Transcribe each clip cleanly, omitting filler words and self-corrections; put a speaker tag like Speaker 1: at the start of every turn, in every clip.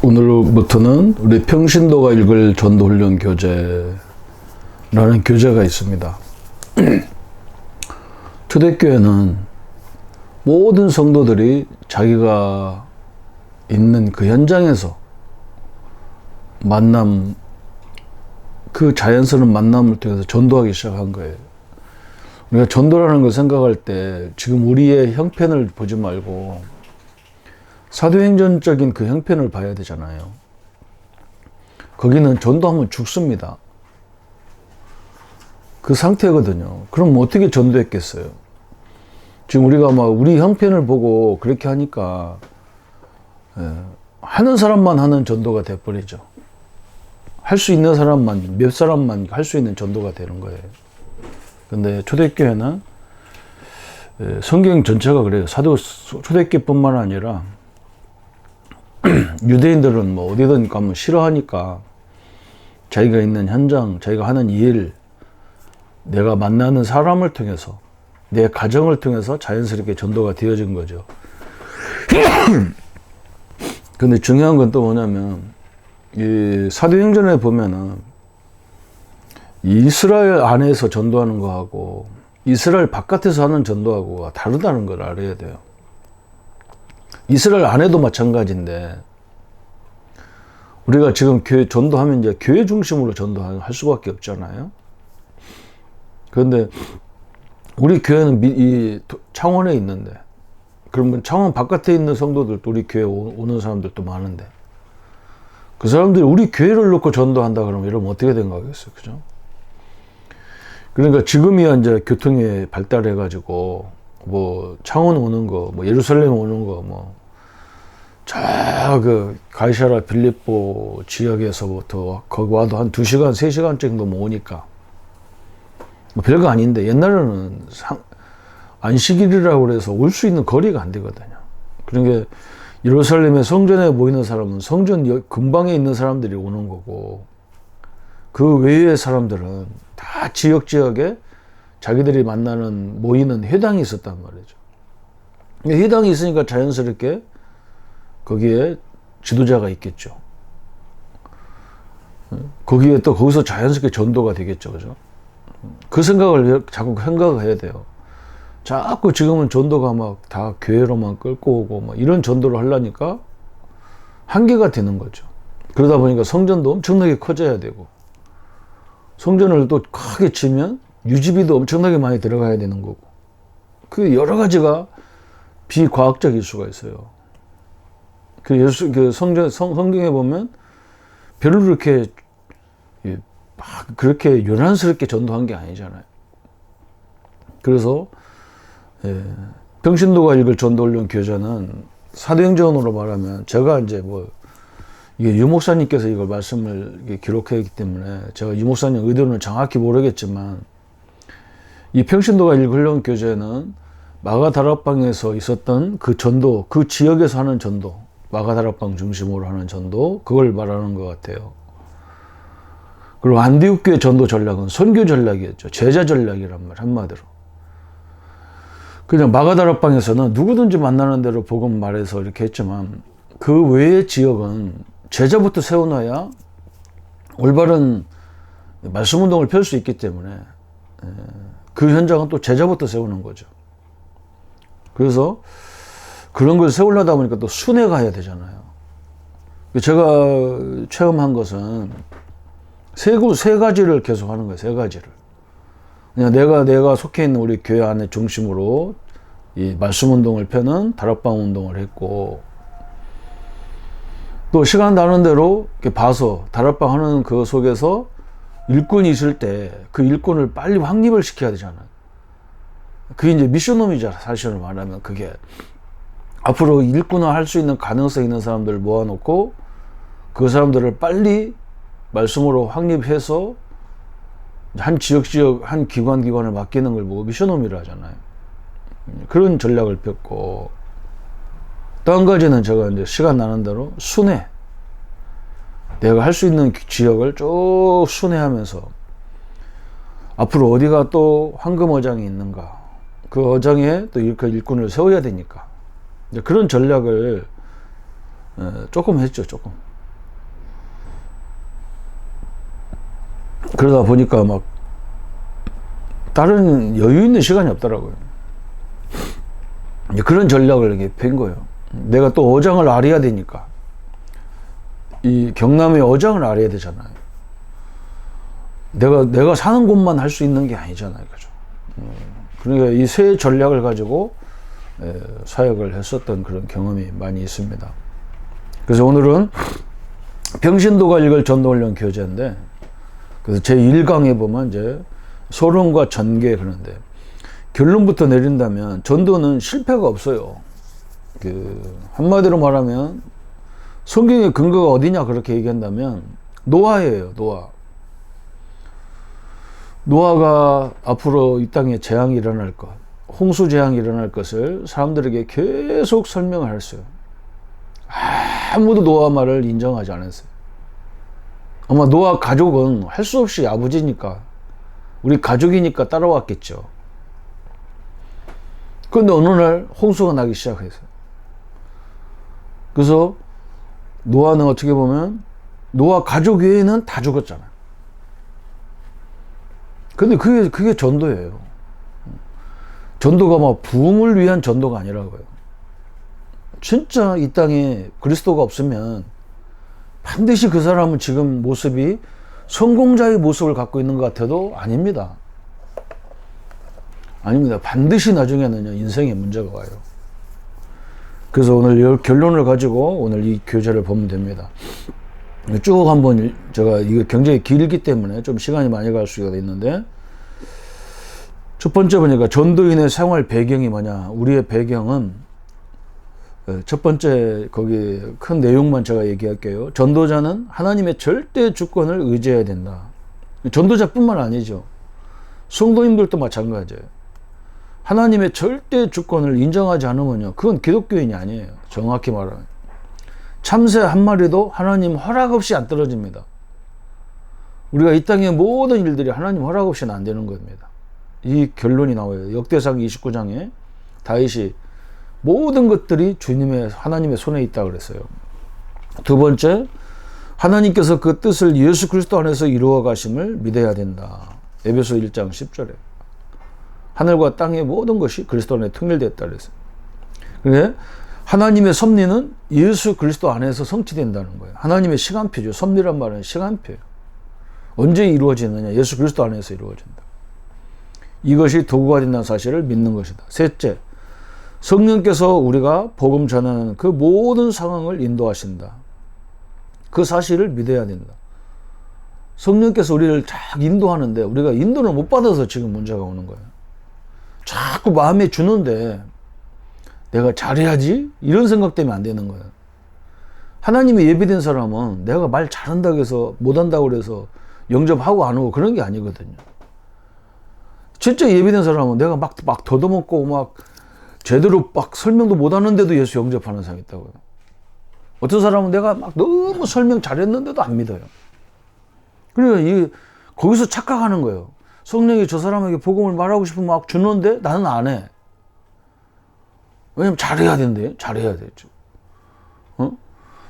Speaker 1: 오늘부터는 우리 평신도가 읽을 전도훈련 교재라는 교재가 있습니다. 초대교회는 모든 성도들이 자기가 있는 그 현장에서 만남, 그 자연스러운 만남을 통해서 전도하기 시작한 거예요. 우리가 전도라는 걸 생각할 때 지금 우리의 형편을 보지 말고 사도행전적인 그 형편을 봐야 되잖아요. 거기는 전도하면 죽습니다. 그 상태거든요. 그럼 어떻게 전도했겠어요? 지금 우리가 막 우리 형편을 보고 그렇게 하니까 하는 사람만 하는 전도가 돼버리죠. 할 수 있는 사람만, 몇 사람만 할 수 있는 전도가 되는 거예요. 근데 초대교회는 성경 전체가 그래요. 초대교회뿐만 아니라 유대인들은 뭐 어디든 가면 싫어하니까 자기가 있는 현장, 자기가 하는 일, 내가 만나는 사람을 통해서, 내 가정을 통해서 자연스럽게 전도가 되어진 거죠. 근데 중요한 건 또 뭐냐면, 이 사도행전에 보면은 이스라엘 안에서 전도하는 거하고 이스라엘 바깥에서 하는 전도하고 다르다는 걸 알아야 돼요. 이스라엘 안에도 마찬가지인데, 우리가 지금 교회 전도하면 이제 교회 중심으로 전도할 수밖에 없잖아요. 그런데 우리 교회는 이 창원에 있는데, 그러면 창원 바깥에 있는 성도들도 우리 교회 오는 사람들도 많은데, 그 사람들이 우리 교회를 놓고 전도한다 그러면 이러면 어떻게 된 거겠어요, 그죠? 그러니까 지금이야 이제 교통이 발달해가지고 뭐 창원 오는 거, 뭐 예루살렘 오는 거, 뭐 저 그 가이사랴 빌립보 지역에서부터 거기 와도 한 2시간, 3시간 정도 뭐 오니까 뭐 별거 아닌데, 옛날에는 안식일이라고 그래서 올 수 있는 거리가 안 되거든요. 그러니까 예루살렘의 성전에 모이는 사람은 성전 근방에 있는 사람들이 오는 거고, 그 외의 사람들은 다 지역에 자기들이 만나는 모이는 회당이 있었단 말이죠. 회당이 있으니까 자연스럽게 거기에 지도자가 있겠죠. 거기에 또 거기서 자연스럽게 전도가 되겠죠, 그죠? 그 생각을 자꾸 생각해야 돼요. 자꾸 지금은 전도가 막 다 교회로만 끌고 오고 막 이런 전도를 하려니까 한계가 되는 거죠. 그러다 보니까 성전도 엄청나게 커져야 되고, 성전을 또 크게 치면 유지비도 엄청나게 많이 들어가야 되는 거고, 그 여러 가지가 비과학적일 수가 있어요. 그 성경에 보면 별로 그렇게 요란스럽게 전도한 게 아니잖아요. 그래서 평신도가 읽을 전도훈련 교재는 사도행전으로 말하면, 제가 이제 뭐 이게 유 목사님께서 이걸 말씀을 기록했기 때문에 제가 유 목사님 의도는 정확히 모르겠지만, 이 평신도가 읽을 훈련 교재는 마가다락방에서 있었던 그 전도, 그 지역에서 하는 전도, 마가다락방 중심으로 하는 전도, 그걸 말하는 것 같아요. 그리고 안디옥 교회 전도 전략은 선교 전략이었죠. 제자 전략이란 말, 한마디로. 그냥 마가다락방에서는 누구든지 만나는 대로 복음 말해서 이렇게 했지만, 그 외의 지역은 제자부터 세워놔야 올바른 말씀 운동을 펼 수 있기 때문에 그 현장은 또 제자부터 세우는 거죠. 그래서 그런 걸 세우려다 보니까 또 순회 가야 되잖아요. 제가 체험한 것은 세 가지를 계속 하는 거예요. 3가지를. 그냥 내가 속해 있는 우리 교회 안에 중심으로 이 말씀 운동을 펴는 다락방 운동을 했고, 또 시간 나는 대로 이렇게 봐서 다락방 하는 그 속에서 일꾼이 있을 때 그 일꾼을 빨리 확립을 시켜야 되잖아요. 그게 이제 미션홈이잖아, 사실을 말하면. 그게 앞으로 일꾼을 할 수 있는 가능성 있는 사람들을 모아놓고 그 사람들을 빨리 말씀으로 확립해서 한 지역 한 기관을 맡기는 걸 보고 미션홈이라 하잖아요. 그런 전략을 폈고, 또 한 가지는 제가 이제 시간 나는 대로 순회, 내가 할 수 있는 지역을 쭉 순회하면서 앞으로 어디가 또 황금 어장이 있는가, 그 어장에 또 이렇게 일꾼을 세워야 되니까 그런 전략을 조금 했죠, 조금. 그러다 보니까 막 다른 여유 있는 시간이 없더라고요. 그런 전략을 이렇게 편 거예요. 내가 또 어장을 알아야 되니까. 이 경남의 어장을 알아야 되잖아요. 내가 사는 곳만 할 수 있는 게 아니잖아요. 그죠? 그러니까 이 새 전략을 가지고 사역을 했었던 그런 경험이 많이 있습니다. 그래서 오늘은 병신도가 읽을 전도훈련 교재인데, 그래서 제 1강에 보면 이제 소론과 전개 그런데 결론부터 내린다면 전도는 실패가 없어요. 한마디로 말하면 성경의 근거가 어디냐 그렇게 얘기한다면 노아예요. 노아가 앞으로 이 땅에 재앙이 일어날 것, 홍수 재앙이 일어날 것을 사람들에게 계속 설명을 했어요. 아무도 노아 말을 인정하지 않았어요. 아마 노아 가족은 할 수 없이 아버지니까, 우리 가족이니까 따라왔겠죠. 그런데 어느 날 홍수가 나기 시작했어요. 그래서 노아는 어떻게 보면 노아 가족 외에는 다 죽었잖아요. 근데 그게 전도예요. 전도가 막 부흥을 위한 전도가 아니라고요. 진짜 이 땅에 그리스도가 없으면 반드시 그 사람은 지금 모습이 성공자의 모습을 갖고 있는 것 같아도 아닙니다. 아닙니다. 반드시 나중에는요, 인생에 문제가 와요. 그래서 오늘 결론을 가지고 오늘 이 교재를 보면 됩니다. 쭉 한번 제가 이거 굉장히 길기 때문에 좀 시간이 많이 갈 수가 있는데, 첫 번째 보니까 전도인의 생활 배경이 뭐냐. 우리의 배경은 첫 번째 거기 큰 내용만 제가 얘기할게요. 전도자는 하나님의 절대 주권을 의지해야 된다. 전도자뿐만 아니죠. 성도님들도 마찬가지예요. 하나님의 절대 주권을 인정하지 않으면요, 그건 기독교인이 아니에요. 정확히 말하면. 참새 한 마리도 하나님 허락 없이 안 떨어집니다. 우리가 이 땅의 모든 일들이 하나님 허락 없이는 안 되는 겁니다. 이 결론이 나와요. 역대상 29장에 다윗이 모든 것들이 하나님의 손에 있다 그랬어요. 두 번째, 하나님께서 그 뜻을 예수 그리스도 안에서 이루어 가심을 믿어야 된다. 에베소 1장 10절에. 하늘과 땅의 모든 것이 그리스도 안에 통일됐다 그랬어요. 그런데 하나님의 섭리는 예수 그리스도 안에서 성취된다는 거예요. 하나님의 시간표죠. 섭리란 말은 시간표예요. 언제 이루어지느냐? 예수 그리스도 안에서 이루어진다. 이것이 도구가 된다는 사실을 믿는 것이다. 셋째, 성령께서 우리가 복음 전하는 그 모든 상황을 인도하신다. 그 사실을 믿어야 된다. 성령께서 우리를 쫙 인도하는데 우리가 인도를 못 받아서 지금 문제가 오는 거예요. 자꾸 마음에 주는데 내가 잘해야지? 이런 생각 때문에 안 되는 거예요. 하나님의 예비된 사람은 내가 말 잘한다고 해서 못한다고 해서 영접하고 안 오고 그런 게 아니거든요. 진짜 예비된 사람은 내가 막 더듬었고 막 제대로 막 설명도 못 하는데도 예수 영접하는 사람이 있다고요. 어떤 사람은 내가 막 너무 설명 잘했는데도 안 믿어요. 그러니까 거기서 착각하는 거예요. 성령이 저 사람에게 복음을 말하고 싶으면 막 주는데 나는 안 해. 왜냐면 잘해야 된대. 잘해야 되죠.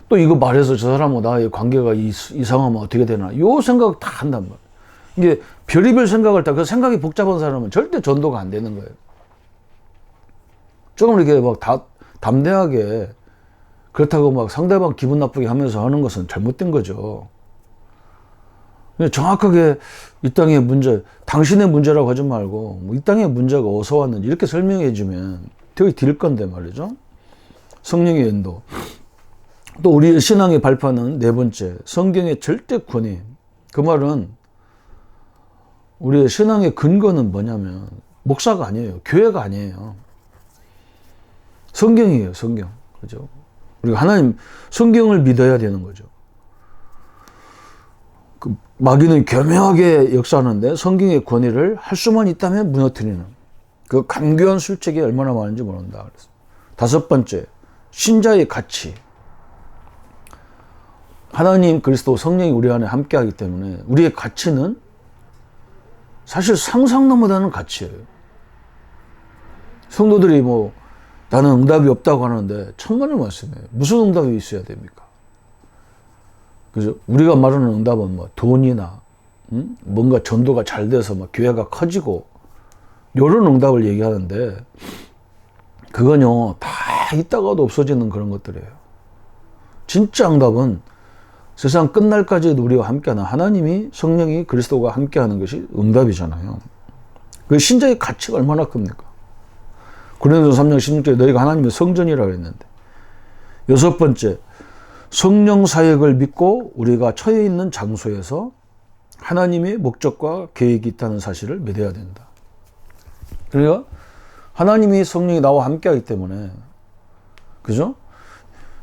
Speaker 1: 또 이거 말해서 저 사람하고 나의 관계가 이상하면 어떻게 되나. 요 생각 다 한단 말이에요. 이게 별의별 생각을 그 생각이 복잡한 사람은 절대 전도가 안 되는 거예요. 조금 이렇게 막 담대하게 그렇다고 막 상대방 기분 나쁘게 하면서 하는 것은 잘못된 거죠. 정확하게 이 땅의 문제, 당신의 문제라고 하지 말고 이 땅의 문제가 어디서 왔는지 이렇게 설명해 주면 되게 될 건데 말이죠. 성령의 인도. 또 우리 신앙의 발판은 네 번째, 성경의 절대 권위. 그 말은 우리의 신앙의 근거는 뭐냐면 목사가 아니에요. 교회가 아니에요. 성경이에요. 성경. 그죠? 우리가 하나님 성경을 믿어야 되는 거죠. 마귀는 교묘하게 역사하는데 성경의 권위를 할 수만 있다면 무너뜨리는 그 간교한 술책이 얼마나 많은지 모른다. 그래서 다섯 번째, 신자의 가치. 하나님 그리스도 성령이 우리 안에 함께하기 때문에 우리의 가치는 사실 상상도 못하는 가치예요. 성도들이 뭐 나는 응답이 없다고 하는데 천만의 말씀이에요. 무슨 응답이 있어야 됩니까? 그죠? 우리가 말하는 응답은 뭐 돈이나 뭔가 전도가 잘 돼서 막 교회가 커지고 이런 응답을 얘기하는데 그건요 다 있다가도 없어지는 그런 것들이에요. 진짜 응답은 세상 끝날까지 우리와 함께하는 하나님이 성령이 그리스도가 함께하는 것이 응답이잖아요. 그 신자의 가치가 얼마나 큽니까? 고린도서 3장 16절에 너희가 하나님의 성전이라고 했는데, 여섯 번째, 성령 사역을 믿고 우리가 처해 있는 장소에서 하나님의 목적과 계획이 있다는 사실을 믿어야 된다. 그러니까 하나님이 성령이 나와 함께하기 때문에, 그죠?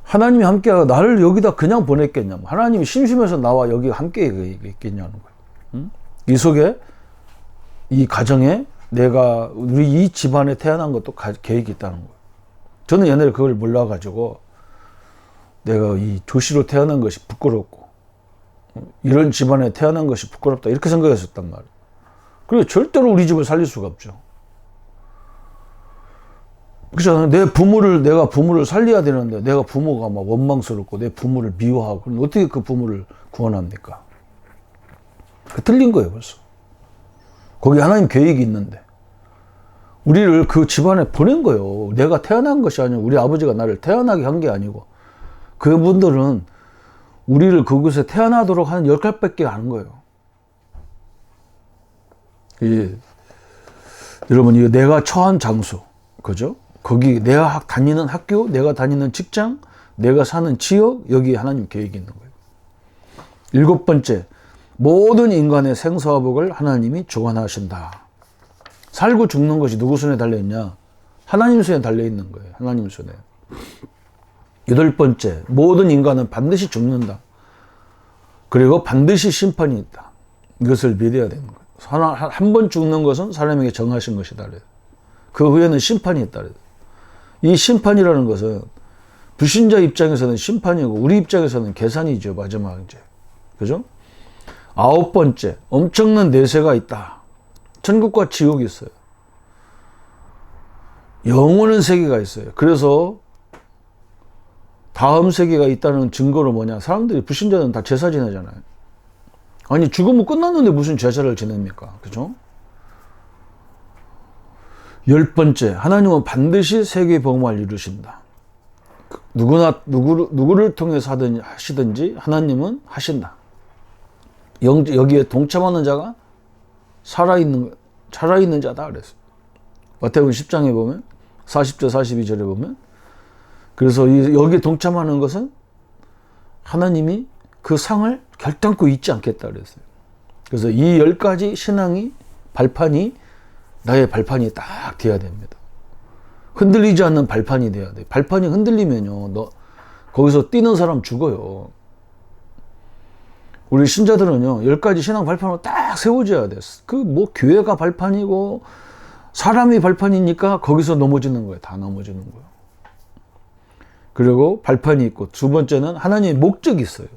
Speaker 1: 하나님이 함께하고 나를 여기다 그냥 보냈겠냐? 하나님이 심심해서 나와 여기 함께 있겠냐는 거예요. 응? 이 속에, 이 가정에 내가 우리 이 집안에 태어난 것도 계획이 있다는 거예요. 저는 옛날에 그걸 몰라가지고 내가 이 조씨로 태어난 것이 부끄럽고 이런 집안에 태어난 것이 부끄럽다 이렇게 생각했었단 말이에요. 그리고 절대로 우리 집을 살릴 수가 없죠. 그렇잖아요. 내가 부모를 살려야 되는데 내가 부모가 막 원망스럽고 내 부모를 미워하고 그럼 어떻게 그 부모를 구원합니까? 그 틀린 거예요 벌써. 거기 하나님 계획이 있는데 우리를 그 집안에 보낸 거예요. 내가 태어난 것이 아니고 우리 아버지가 나를 태어나게 한 게 아니고 그분들은 우리를 그곳에 태어나도록 하는 역할밖에 안 거예요. 여러분 이거 내가 처한 장소, 그죠? 거기 내가 다니는 학교, 내가 다니는 직장, 내가 사는 지역, 여기에 하나님 계획이 있는 거예요. 일곱 번째, 모든 인간의 생사화복을 하나님이 주관하신다. 살고 죽는 것이 누구 손에 달려있냐? 하나님 손에 달려있는 거예요. 하나님 손에. 여덟 번째, 모든 인간은 반드시 죽는다. 그리고 반드시 심판이 있다. 이것을 믿어야 되는 거예요. 한 번 죽는 것은 사람에게 정하신 것이다. 그 후에는 심판이 있다. 이 심판이라는 것은 불신자 입장에서는 심판이고 우리 입장에서는 계산이죠. 마지막 이제. 그죠? 아홉 번째, 엄청난 내세가 있다. 천국과 지옥이 있어요. 영원한 세계가 있어요. 그래서 다음 세계가 있다는 증거로 뭐냐? 사람들이 불신자는 다 제사 지내잖아요. 아니 죽으면 끝났는데 무슨 제사를 지냅니까? 그죠? 열 번째, 하나님은 반드시 세계 복음을 이루신다. 누구를 통해서 하시든지 하나님은 하신다. 여기에 동참하는 자가 살아있는 자다 그랬어요. 마태복음 10장에 보면 40절 42절에 보면 그래서 여기에 동참하는 것은 하나님이 그 상을 결단코 잊지 않겠다 그랬어요. 그래서 이 10가지 신앙이 발판이 나의 발판이 딱 돼야 됩니다. 흔들리지 않는 발판이 돼야 돼. 발판이 흔들리면요, 너 거기서 뛰는 사람 죽어요. 우리 신자들은요, 10가지 신앙 발판을 딱 세워줘야 돼. 뭐 교회가 발판이고 사람이 발판이니까 거기서 넘어지는 거예요. 다 넘어지는 거예요. 그리고 발판이 있고 두 번째는 하나님의 목적이 있어요.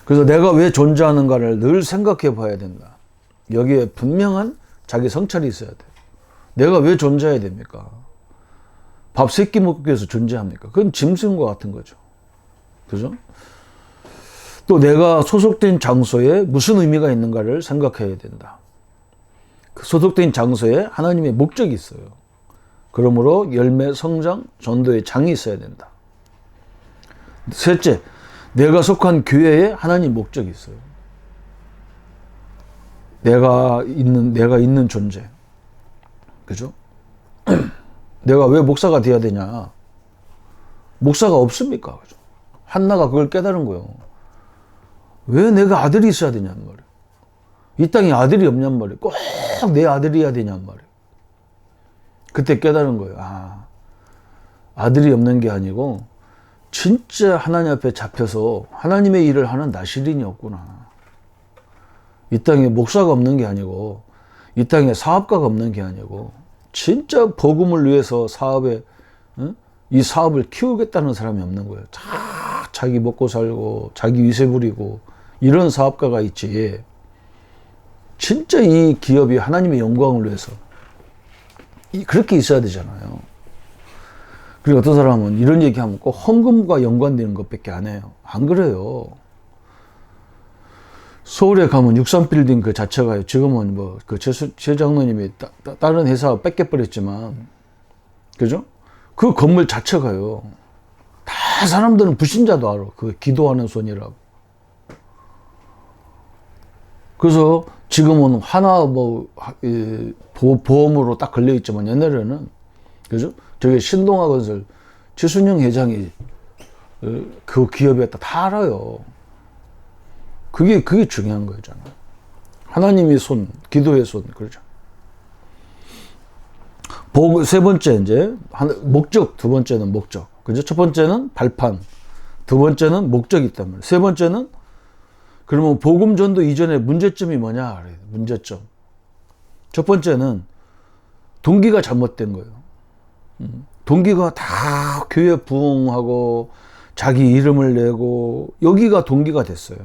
Speaker 1: 그래서 내가 왜 존재하는가를 늘 생각해 봐야 된다. 여기에 분명한 자기 성찰이 있어야 돼요. 내가 왜 존재해야 됩니까? 밥 3끼 먹기 위해서 존재합니까? 그건 짐승과 같은 거죠. 그죠? 또 내가 소속된 장소에 무슨 의미가 있는가를 생각해야 된다. 그 소속된 장소에 하나님의 목적이 있어요. 그러므로 열매, 성장, 전도의 장이 있어야 된다. 셋째, 내가 속한 교회에 하나님 목적이 있어요. 내가 있는 존재. 그죠? 내가 왜 목사가 돼야 되냐? 목사가 없습니까? 그죠? 한나가 그걸 깨달은 거예요. 왜 내가 아들이 있어야 되냔 말이에요. 이 땅에 아들이 없냔 말이에요. 꼭 내 아들이어야 되냔 말이에요. 그때 깨달은 거예요. 아들이 없는 게 아니고 진짜 하나님 앞에 잡혀서 하나님의 일을 하는 나시린이었구나. 이 땅에 목사가 없는 게 아니고 이 땅에 사업가가 없는 게 아니고 진짜 복음을 위해서 이 사업을 키우겠다는 사람이 없는 거예요. 자기 먹고 살고 자기 위세 부리고 이런 사업가가 있지. 진짜 이 기업이 하나님의 영광을 위해서 그렇게 있어야 되잖아요. 그리고 어떤 사람은 이런 얘기하면 꼭 헌금과 연관되는 것밖에 안 해요. 안 그래요. 서울에 가면 63빌딩 그 자체가 지금은 뭐 그 최 장로님이 다른 회사 뺏겨버렸지만, 그죠? 그 건물 자체가요. 다 사람들은 불신자도 알아. 그 기도하는 손이라고. 그래서 지금은 하나 뭐 보험으로 딱 걸려 있지만 옛날에는, 그죠? 저게 신동아 건설 최순영 회장이 그 기업이었다 다 알아요. 그게 중요한 거잖아. 하나님의 손, 기도의 손, 그러죠. 세 번째, 이제, 목적, 두 번째는 목적. 그죠? 첫 번째는 발판, 두 번째는 목적이 있단 말이에요. 세 번째는, 그러면 복음 전도 이전에 문제점이 뭐냐? 문제점. 첫 번째는 동기가 잘못된 거예요. 동기가 다 교회 부흥하고 자기 이름을 내고 여기가 동기가 됐어요.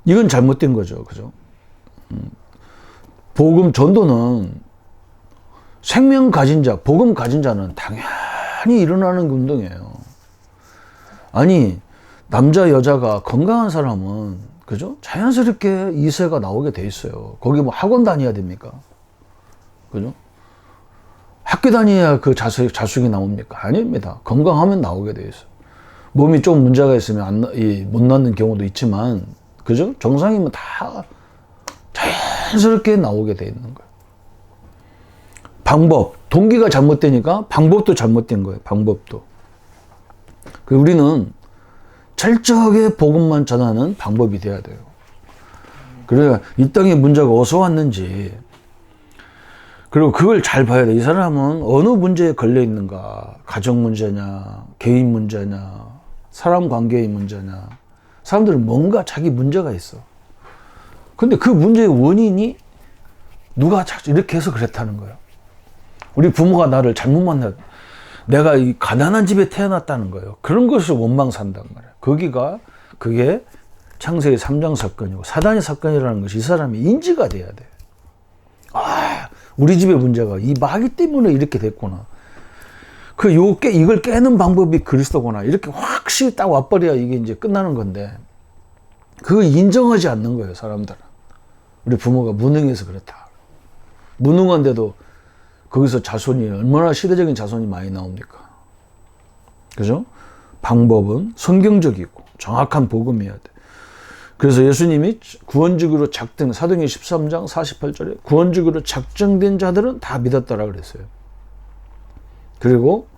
Speaker 1: 이건 잘못된 거죠. 그죠? 복음 전도는 생명 가진 자, 복음 가진 자는 당연히 일어나는 운동이에요. 아니, 남자, 여자가 건강한 사람은, 그죠? 자연스럽게 이세가 나오게 돼 있어요. 거기 뭐 학원 다녀야 됩니까? 그죠? 학교 다녀야 그 자숙이 나옵니까? 아닙니다. 건강하면 나오게 돼 있어요. 몸이 좀 문제가 있으면 못 낳는 경우도 있지만, 그죠? 정상이면 다 자연스럽게 나오게 돼 있는 거예요. 방법, 동기가 잘못되니까 방법도 잘못된 거예요. 방법도. 우리는 철저하게 복음만 전하는 방법이 돼야 돼요. 그래야 이 땅에 문제가 어디서 왔는지, 그리고 그걸 잘 봐야 돼. 이 사람은 어느 문제에 걸려 있는가? 가정 문제냐, 개인 문제냐, 사람 관계의 문제냐. 사람들은 뭔가 자기 문제가 있어. 근데 그 문제의 원인이 누가 이렇게 해서 그랬다는 거예요. 우리 부모가 나를 잘못 만났, 내가 이 가난한 집에 태어났다는 거예요. 그런 것을 원망 산단 말이에요. 그게 창세기 3장 사건이고 사단의 사건이라는 것이 이 사람이 인지가 돼야 돼. 아, 우리 집의 문제가 이 마귀 때문에 이렇게 됐구나. 이걸 깨는 방법이 그리스도구나. 이렇게 확실히 딱 와버려야 이게 이제 끝나는 건데, 그거 인정하지 않는 거예요, 사람들은. 우리 부모가 무능해서 그렇다. 무능한데도 거기서 자손이, 얼마나 시대적인 자손이 많이 나옵니까? 그죠? 방법은 성경적이고 정확한 복음이어야 돼. 그래서 예수님이 구원적으로 사도행전 13장 48절에 구원적으로 작정된 자들은 다 믿었다라 그랬어요. 그리고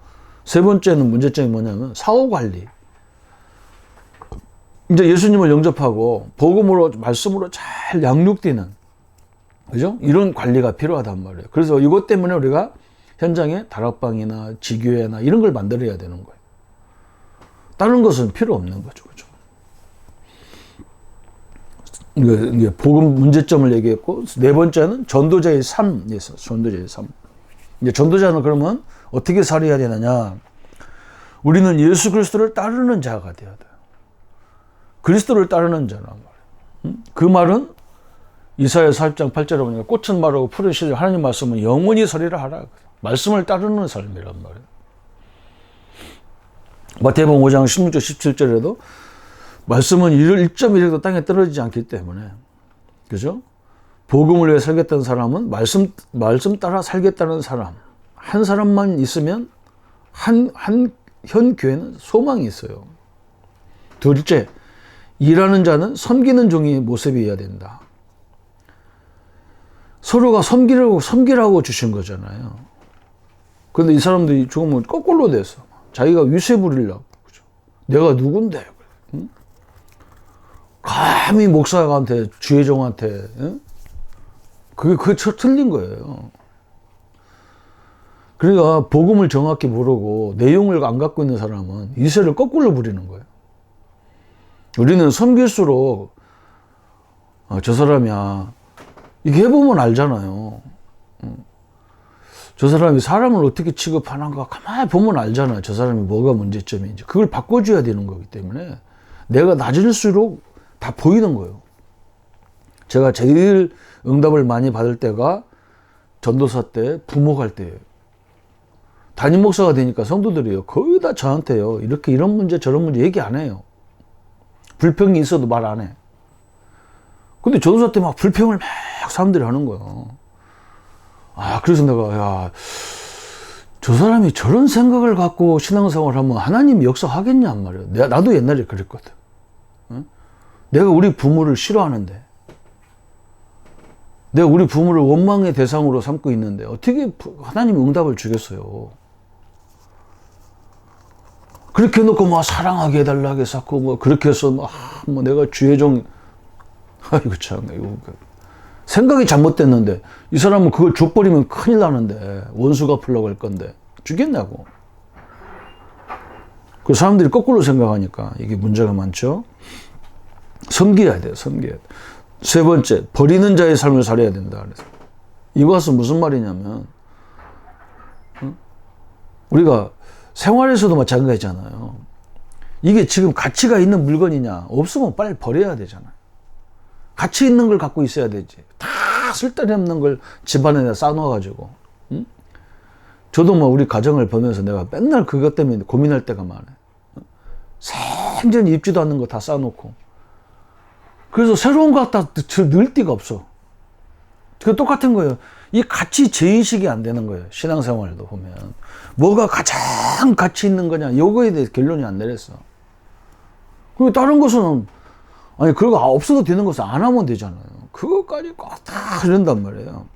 Speaker 1: 세 번째는 문제점이 뭐냐면 사후관리. 이제 예수님을 영접하고 복음으로, 말씀으로 잘 양육되는, 그죠? 이런 관리가 필요하단 말이에요. 그래서 이것 때문에 우리가 현장에 다락방이나 지교회나 이런 걸 만들어야 되는 거예요. 다른 것은 필요 없는 거죠. 그죠? 이게 복음 문제점을 얘기했고, 네 번째는 전도자의 삶이었어요. 전도자의 삶. 이제 전도자는 그러면 어떻게 살아야 되느냐? 우리는 예수 그리스도를 따르는 자가 되어야 돼요. 그리스도를 따르는 자란 말이에요. 그 말은 이사야 4장 8절에 보니까 꽃은 마르고 풀은 시들고 하나님 말씀은 영원히 서리라 하라. 말씀을 따르는 삶이란 말이에요. 마태복음 5장 16절 17절에도 말씀은 1.1도 땅에 떨어지지 않기 때문에, 그죠? 복음을 위해 살겠다는 사람은 말씀 따라 살겠다는 사람, 한 사람만 있으면 현 교회는 소망이 있어요. 둘째, 일하는 자는 섬기는 종의 모습이어야 된다. 서로가 섬기라고 주신 거잖아요. 그런데 이 사람들이 조금은 거꾸로 돼서 자기가 위세 부리려고, 그죠? 내가 누군데? 응? 감히 목사한테, 주회종한테, 응? 그게 틀린 거예요. 그러니까 복음을 정확히 모르고 내용을 안 갖고 있는 사람은 위세를 거꾸로 부리는 거예요. 우리는 섬길수록 저 사람이야, 이게 해보면 알잖아요. 저 사람이 사람을 어떻게 취급하는가 가만히 보면 알잖아요. 저 사람이 뭐가 문제점인지. 그걸 바꿔줘야 되는 거기 때문에 내가 낮을수록 다 보이는 거예요. 제가 제일 응답을 많이 받을 때가 전도사 때, 부목할 때예요. 담임 목사가 되니까 성도들이요, 거의 다 저한테요, 이렇게 이런 문제 저런 문제 얘기 안 해요. 불평이 있어도 말 안 해. 근데 전도사 때 막 불평을 막 사람들이 하는 거예요. 그래서 내가, 야, 저 사람이 저런 생각을 갖고 신앙생활 하면 하나님이 역사하겠냐 말이에요. 나도 옛날에 그랬거든. 응? 내가 우리 부모를 싫어하는데, 내가 우리 부모를 원망의 대상으로 삼고 있는데 어떻게 하나님이 응답을 주겠어요. 그렇게 해놓고 막 사랑하게 해달라 해서 뭐 그렇게 해서 뭐 내가 주의 종, 아이고 참, 이거 생각이 잘못됐는데 이 사람은 그걸 줘버리면 큰일 나는데, 원수 갚으려고 할 건데 주겠냐고. 그 사람들이 거꾸로 생각하니까 이게 문제가 많죠. 섬겨야 돼요. 섬겨야 돼. 세 번째, 버리는 자의 삶을 살아야 된다. 그래서 이것은 무슨 말이냐면, 우리가 생활에서도 마찬가지잖아요. 이게 지금 가치가 있는 물건이냐, 없으면 빨리 버려야 되잖아요. 가치 있는 걸 갖고 있어야 되지. 다 쓸데없는 걸 집안에 쌓아놓아가지고. 저도 뭐 우리 가정을 보면서 내가 맨날 그것 때문에 고민할 때가 많아요. 생전에 입지도 않는 거 다 쌓아놓고. 그래서 새로운 거 갖다 넣을 데가 없어. 그 똑같은 거예요. 이 가치 재인식이 안 되는 거예요. 신앙생활도 보면. 뭐가 가장 가치 있는 거냐, 요거에 대해 결론이 안 내렸어. 그리고 다른 것은, 그거 없어도 되는 것은 안 하면 되잖아요. 그것까지 꼭 다 이런단 말이에요.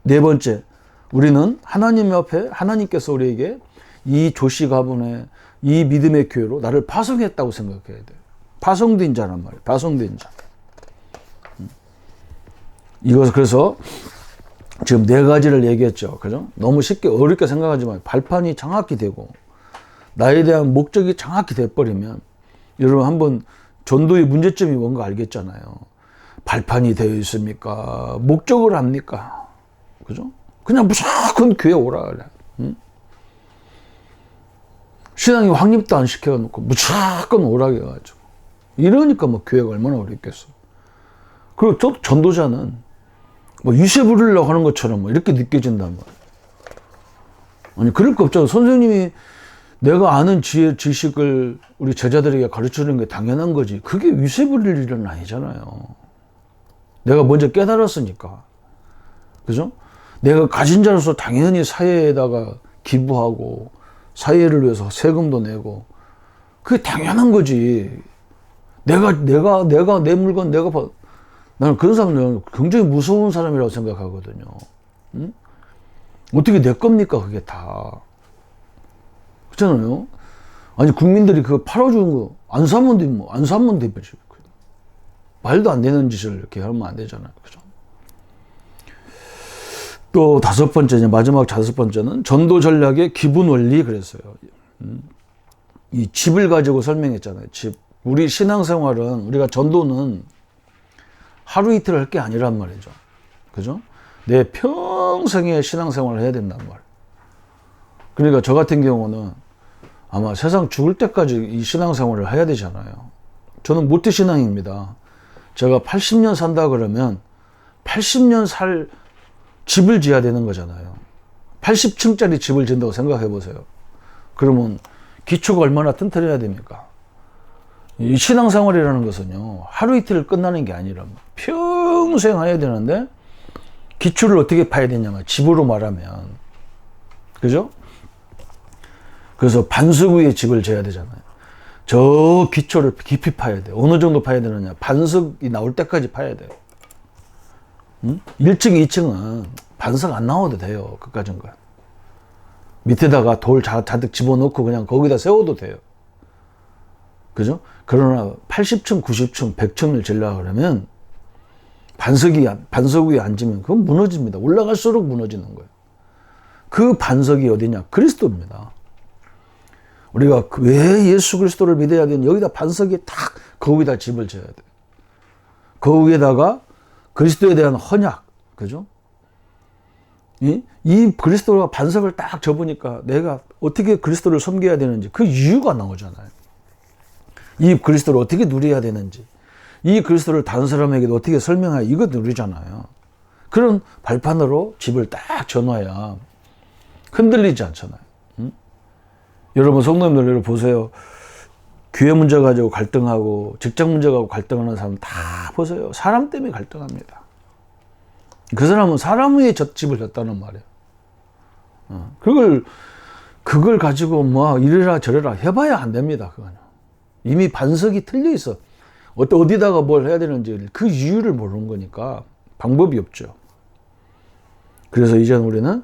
Speaker 1: 네 번째, 우리는 하나님 앞에, 하나님께서 우리에게 이 조시 가문의 이 믿음의 교회로 나를 파송했다고 생각해야 돼요. 파송된 자란 말이에요. 파송된 자. 이것을 그래서 지금 네 가지를 얘기했죠. 그죠? 너무 쉽게 어렵게 생각하지 마요. 발판이 정확히 되고 나에 대한 목적이 정확히 돼버리면, 여러분 한번 전도의 문제점이 뭔가 알겠잖아요. 발판이 되어 있습니까? 목적을 합니까? 그죠? 그냥 무조건 교회 오라 그래. 응? 신앙이 확립도 안 시켜놓고 무조건 오라 해가지고. 이러니까 뭐 교회가 얼마나 어렵겠어. 그리고 또 전도자는 뭐 유세 부리려고 하는 것처럼 뭐 이렇게 느껴진단 말이야. 그럴 거 없잖아. 선생님이 내가 아는 지식을 우리 제자들에게 가르치는 게 당연한 거지. 그게 유세 부릴 일은 아니잖아요. 내가 먼저 깨달았으니까. 그죠? 내가 가진 자로서 당연히 사회에다가 기부하고 사회를 위해서 세금도 내고, 그게 당연한 거지. 내가 내 물건 나는 그런 사람은 굉장히 무서운 사람이라고 생각하거든요. 응? 어떻게 내 겁니까, 그게 다. 그렇잖아요? 국민들이 그거 팔아주는 거, 안 사면 되지. 말도 안 되는 짓을 이렇게 하면 안 되잖아요. 그죠? 또 다섯 번째, 마지막 다섯 번째는 전도 전략의 기본 원리 그랬어요. 이 집을 가지고 설명했잖아요. 집. 우리 신앙생활은, 우리가 전도는 하루 이틀 할 게 아니란 말이죠. 그죠? 내 평생의 신앙생활을 해야 된단 말이에요. 그러니까 저 같은 경우는 아마 세상 죽을 때까지 이 신앙생활을 해야 되잖아요. 저는 모태신앙입니다. 제가 80년 산다 그러면 80년 살 집을 지어야 되는 거잖아요. 80층짜리 집을 지은다고 생각해 보세요. 그러면 기초가 얼마나 튼튼해야 됩니까? 이 신앙생활이라는 것은요, 하루 이틀 끝나는 게 아니라 평생 해야 되는데, 기초를 어떻게 파야 되냐면 집으로 말하면, 그죠? 그래서 반석 위에 집을 지어야 되잖아요. 저 기초를 깊이 파야 돼요. 어느 정도 파야 되느냐, 반석이 나올 때까지 파야 돼요. 1층, 2층은 반석 안 나와도 돼요. 그까진 거. 밑에다가 돌 잔뜩 집어넣고 그냥 거기다 세워도 돼요. 그죠? 그러나 80층, 90층, 100층을 지으려고 그러면 반석 위에 앉으면 그건 무너집니다. 올라갈수록 무너지는 거예요. 그 반석이 어디냐? 그리스도입니다. 우리가 왜 예수 그리스도를 믿어야 되는, 여기다 반석이 딱 거기다 집을 지어야 돼요. 그 위에다가 그리스도에 대한 헌약, 그죠? 이 그리스도가 반석을 딱 접으니까 내가 어떻게 그리스도를 섬겨야 되는지 그 이유가 나오잖아요. 이 그리스도를 어떻게 누려야 되는지, 이 그리스도를 다른 사람에게도 어떻게 설명해야, 이거 누리잖아요. 그런 발판으로 집을 딱 져놔야 흔들리지 않잖아요. 응? 여러분 성도님들 여러분 보세요. 교회 문제 가지고 갈등하고 직장 문제 가지고 갈등하는 사람 다 보세요. 사람 때문에 갈등합니다. 그 사람은 사람 위에 젖집을 졌다는 말이에요. 그걸 가지고 뭐 이래라 저래라 해봐야 안 됩니다. 그거는 이미 반석이 틀려 있어. 어디다가 뭘 해야 되는지 그 이유를 모르는 거니까 방법이 없죠. 그래서 이제는 우리는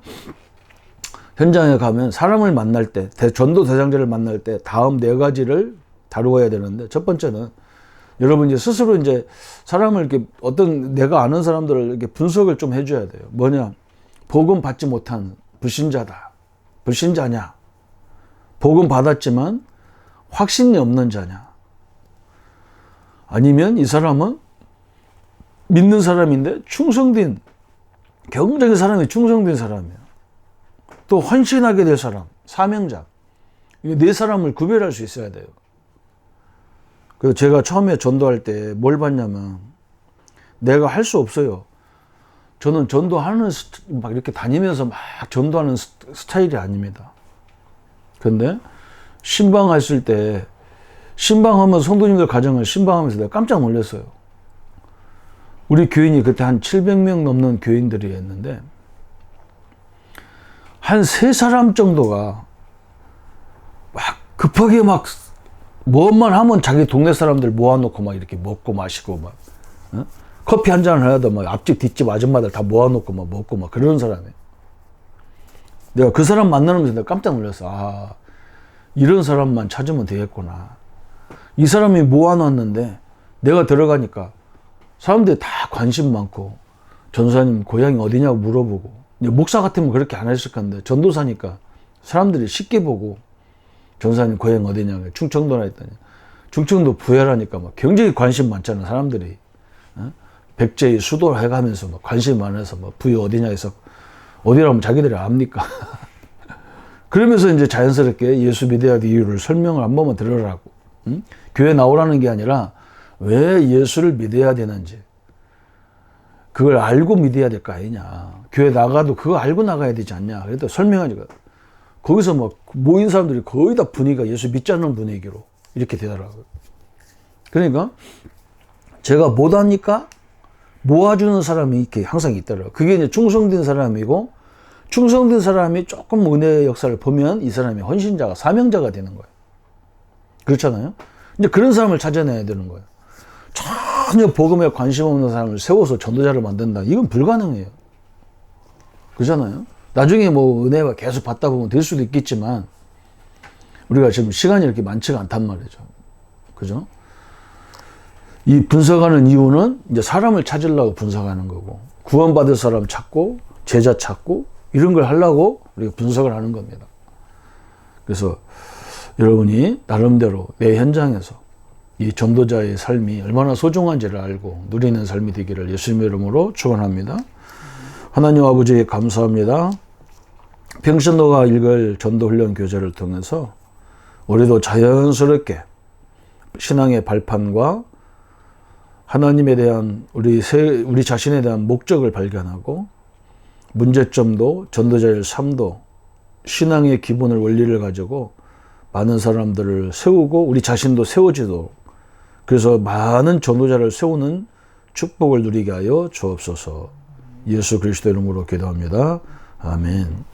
Speaker 1: 현장에 가면 사람을 만날 때, 전도 대상자를 만날 때 다음 4가지를 다루어야 되는데, 첫 번째는 여러분 이제 스스로 이제 사람을 이렇게 어떤 내가 아는 사람들을 이렇게 분석을 좀 해줘야 돼요. 뭐냐? 복음 받지 못한 불신자다. 불신자냐? 복음 받았지만 확신이 없는 자냐? 아니면 이 사람은 믿는 사람인데 충성된, 경쟁의 사람이 충성된 사람이에요. 또 헌신하게 될 사람, 사명자. 이 4사람을 구별할 수 있어야 돼요. 그래서 제가 처음에 전도할 때 뭘 봤냐면, 내가 할 수 없어요. 저는 전도하는, 막 이렇게 다니면서 막 전도하는 스타일이 아닙니다. 근데 신방했을 때, 신방하면 성도님들 가정을 신방하면서 내가 깜짝 놀랐어요. 우리 교인이 그때 한 700명 넘는 교인들이 했는데, 한 3사람 정도가 막 급하게 막 뭐만 하면 자기 동네 사람들 모아놓고 막 이렇게 먹고 마시고 막, 커피 한 잔을 해도 막 앞집 뒷집 아줌마들 다 모아놓고 막 먹고 막 그러는 사람이에요. 내가 그 사람 만나면서 내가 깜짝 놀랐어. 아, 이런 사람만 찾으면 되겠구나. 이 사람이 모아놨는데 내가 들어가니까 사람들이 다 관심 많고, 전도사님 고향이 어디냐고 물어보고, 목사 같으면 그렇게 안 했을 건데 전도사니까 사람들이 쉽게 보고, 전도사님 고향 어디냐고, 충청도나 했더니 충청도 부여라니까 막 굉장히 관심 많잖아. 사람들이 백제의 수도를 해가면서 막 관심 많아서 막 부여 어디냐 해서 어디라면 자기들이 압니까? 그러면서 이제 자연스럽게 예수 믿어야 될 이유를 설명을 한 번만 들으라고. 교회 나오라는 게 아니라 왜 예수를 믿어야 되는지, 그걸 알고 믿어야 될 거 아니냐. 교회 나가도 그거 알고 나가야 되지 않냐. 그래도 설명하니까 거기서 막 모인 사람들이 거의 다 분위기가 예수 믿지 않는 분위기로 이렇게 되더라고요. 그러니까 제가 못하니까 모아주는 사람이 이렇게 항상 있더라고요. 그게 이제 충성된 사람이고, 충성된 사람이 조금 은혜의 역사를 보면 이 사람이 헌신자가, 사명자가 되는 거예요. 그렇잖아요. 이제 그런 사람을 찾아내야 되는 거예요. 전혀 복음에 관심 없는 사람을 세워서 전도자를 만든다. 이건 불가능해요. 그렇잖아요. 나중에 뭐 은혜가 계속 받다 보면 될 수도 있겠지만, 우리가 지금 시간이 이렇게 많지가 않단 말이죠. 그죠? 이 분석하는 이유는 이제 사람을 찾으려고 분석하는 거고, 구원받을 사람 찾고, 제자 찾고, 이런 걸 하려고 우리가 분석을 하는 겁니다. 그래서 여러분이 나름대로 내 현장에서 이 전도자의 삶이 얼마나 소중한지를 알고 누리는 삶이 되기를 예수님의 이름으로 축원합니다. 하나님 아버지 감사합니다. 평신도가 읽을 전도훈련 교재를 통해서 우리도 자연스럽게 신앙의 발판과 하나님에 대한 우리 자신에 대한 목적을 발견하고, 문제점도 전도자의 삶도 신앙의 기본을 원리를 가지고 많은 사람들을 세우고 우리 자신도 세워지도록, 그래서 많은 전도자를 세우는 축복을 누리게 하여 주옵소서. 예수 그리스도 이름으로 기도합니다. 아멘.